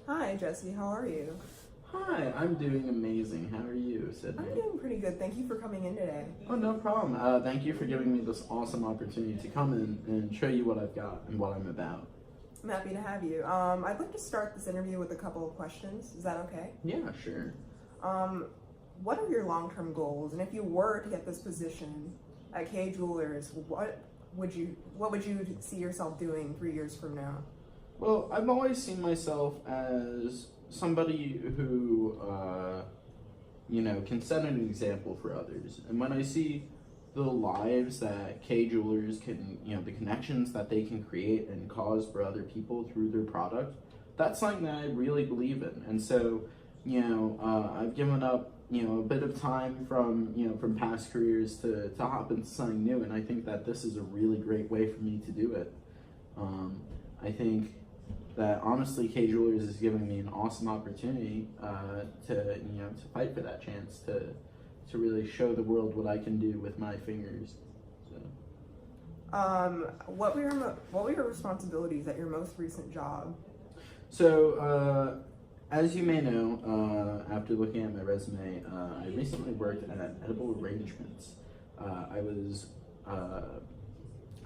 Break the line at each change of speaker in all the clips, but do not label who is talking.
Hi, Jesse. How are you?
Hi, I'm doing amazing. How are you,
I'm
Sydney?
doing pretty good. Thank you for coming in today.
Oh, no problem. Thank you for giving me this awesome opportunity to come in and show you what I've got and what I'm about.
I'm happy to have you. I'd like to start this interview with a couple of questions. Is that okay?
Yeah, sure.
Um, what are your long-term goals? And if you were to get this position at K Jewelers, what would you see yourself doing 3 years from now?
Well, I've always seen myself as somebody who, can set an example for others. And when I see the lives that K Jewelers can, the connections that they can create and cause for other people through their product, that's something that I really believe in. And so, I've given up, a bit of time from past careers to hop into something new. And I think that this is a really great way for me to do it. I think that honestly, K Jewelers is giving me an awesome opportunity to fight for that chance to really show the world what I can do with my fingers. So,
What were your responsibilities at your most recent job?
so as you may know, after looking at my resume, I recently worked at Edible Arrangements. I was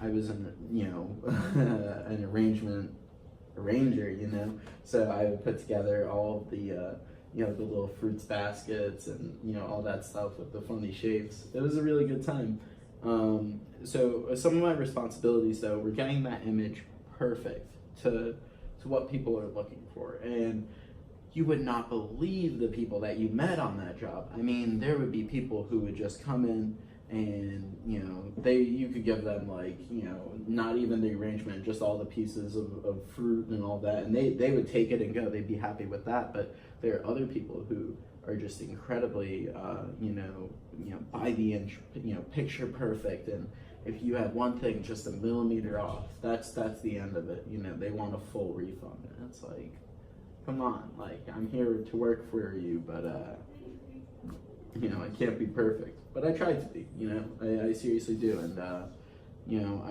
an an arranger, so I would put together all of the little fruits baskets and all that stuff with the funny shapes. It was a really good time. So some of my responsibilities though were getting that image perfect to what people are looking for. And you would not believe the people that you met on that job. I mean, there would be people who would just come in and you could give them not even the arrangement, just all the pieces of fruit and all that, and they would take it and go. They'd be happy with that. But there are other people who are just incredibly by the inch, picture perfect, and if you have one thing just a millimeter off, that's the end of it. They want a full refund, and it's like, come on, I'm here to work for you, but I can't be perfect, but I tried to be. I seriously do, and I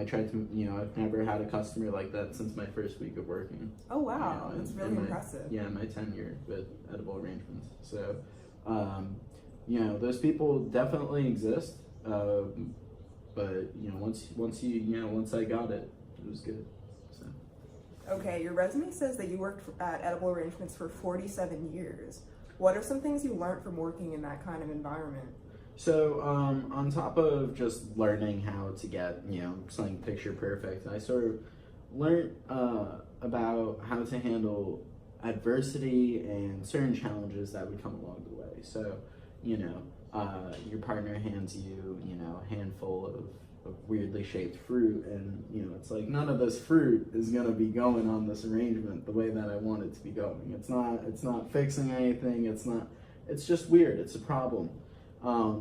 tried to. I've never had a customer like that since my first week of working.
Oh wow, that's really
my,
impressive.
Yeah, my tenure with Edible Arrangements. So, those people definitely exist, but once I got it, it was good. So.
Okay, your resume says that you worked at Edible Arrangements for 47 years. What are some things you learned from working in that kind of environment?
So, on top of just learning how to get, something picture perfect, I sort of learned about how to handle adversity and certain challenges that would come along the way. So, your partner hands you, a handful of weirdly shaped fruit, and it's like none of this fruit is gonna be going on this arrangement the way that I want it to be going. It's not fixing anything. It's just weird. It's a problem. I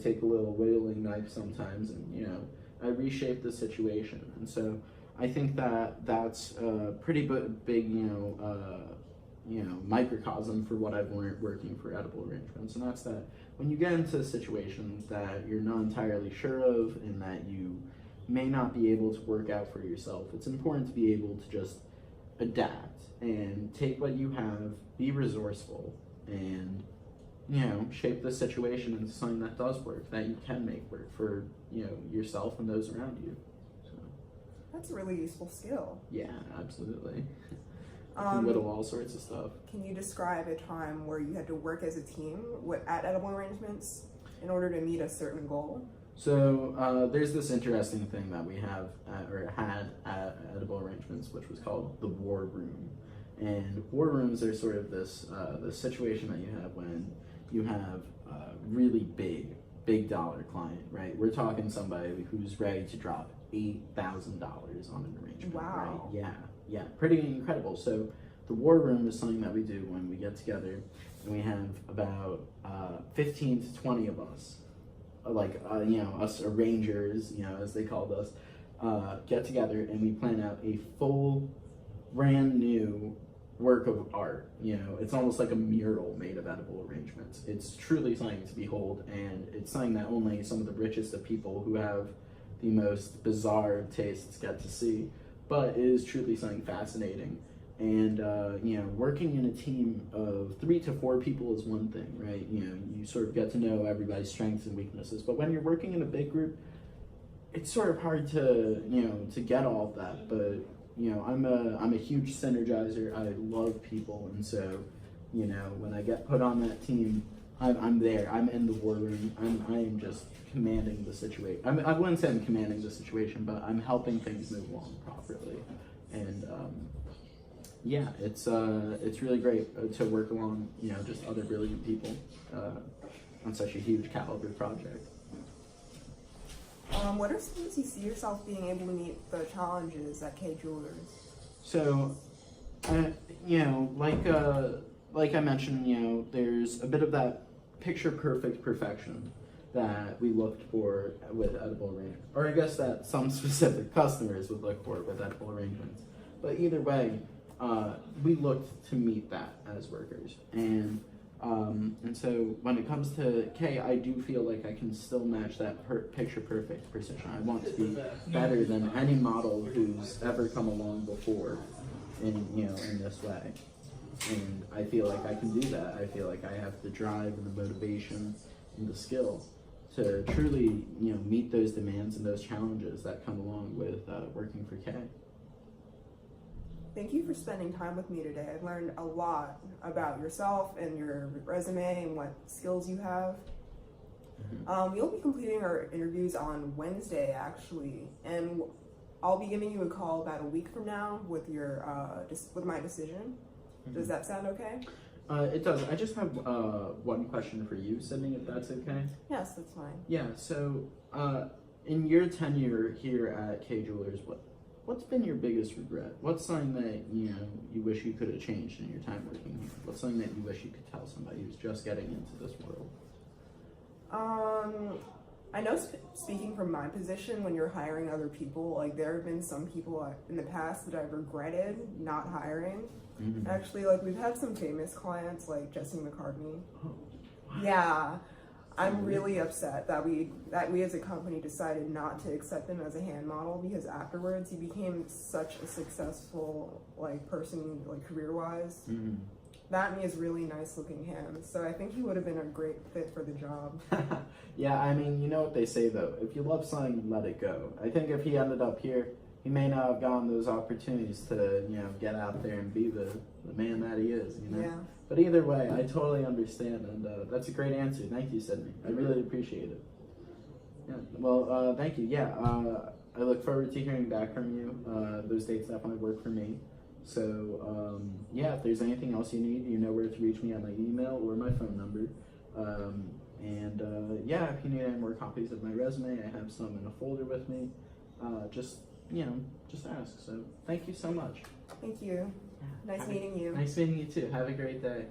take a little whittling knife sometimes, and I reshape the situation. And so I think that that's a pretty big microcosm for what I've learned working for Edible Arrangements, and that's that when you get into situations that you're not entirely sure of and that you may not be able to work out for yourself, it's important to be able to just adapt and take what you have, be resourceful, and shape the situation into something that does work, that you can make work for yourself and those around you. So,
That's a really useful skill.
yeah, absolutely. I can whittle all sorts of stuff.
Can you describe a time where you had to work as a team at Edible Arrangements in order to meet a certain goal?
So there's this interesting thing that we had at Edible Arrangements, which was called the War Room. And war rooms are sort of this situation that you have when you have a really big dollar client, right? We're talking somebody who's ready to drop $8,000 on an arrangement.
Wow.
Right? Yeah, pretty incredible. So the war room is something that we do when we get together, and we have about 15 to 20 of us, us arrangers, as they called us, get together and we plan out a full, brand new work of art. It's almost like a mural made of Edible Arrangements. It's truly something to behold, and it's something that only some of the richest of people who have the most bizarre tastes get to see. But it is truly something fascinating. And working in a team of 3 to 4 people is one thing, right? You sort of get to know everybody's strengths and weaknesses. But when you're working in a big group, it's sort of hard to to get all of that. But I'm a huge synergizer. I love people, and so when I get put on that team, I'm there. I'm in the war room. I am just commanding the situation. I wouldn't say I'm commanding the situation, but I'm helping things move along properly. And it's really great to work along just other brilliant people on such a huge caliber project.
What are some ways you see yourself being able to meet the challenges at K Jewelers?
So, like I mentioned, there's a bit of that picture perfect perfection that we looked for with edible arrangements, or I guess that some specific customers would look for with edible arrangements. But either way, we looked to meet that as workers, and so when it comes to K, I do feel like I can still match that picture perfect precision. I want to be better than any model who's ever come along before in this way. And I feel like I can do that. I feel like I have the drive and the motivation and the skill to truly, meet those demands and those challenges that come along with working for K.
Thank you for spending time with me today. I've learned a lot about yourself and your resume and what skills you have. We'll be completing our interviews on Wednesday, actually, and I'll be giving you a call about a week from now with with my decision. Does that sound okay?
It does. I just have one question for you, Sydney, if that's okay.
Yes, that's fine.
Yeah. So, in your tenure here at K Jewelers, what's been your biggest regret? What's something that you wish you could have changed in your time working here? What's something that you wish you could tell somebody who's just getting into this world?
I know speaking from my position, when you're hiring other people, like there have been some people in the past that I've regretted not hiring. Actually, like we've had some famous clients like Jesse McCartney.
Oh, wow.
Yeah, I'm really upset that we as a company decided not to accept him as a hand model, because afterwards he became such a successful person career-wise. That and he has really nice looking hands, so I think he would have been a great fit for the job.
Yeah, I mean, you know what they say though, if you love something, let it go. I think if he ended up here, he may not have gotten those opportunities to, get out there and be the man that he is,
Yeah.
But either way, I totally understand, and that's a great answer. Thank you, Sydney. I really appreciate it. Yeah, well, thank you. Yeah, I look forward to hearing back from you. Those dates definitely work for me. So, yeah, if there's anything else you need, you know where to reach me at my email or my phone number. Yeah, if you need any more copies of my resume, I have some in a folder with me. Just ask. So, thank you so much.
Thank you. Nice meeting you.
Nice meeting you too. Have a great day.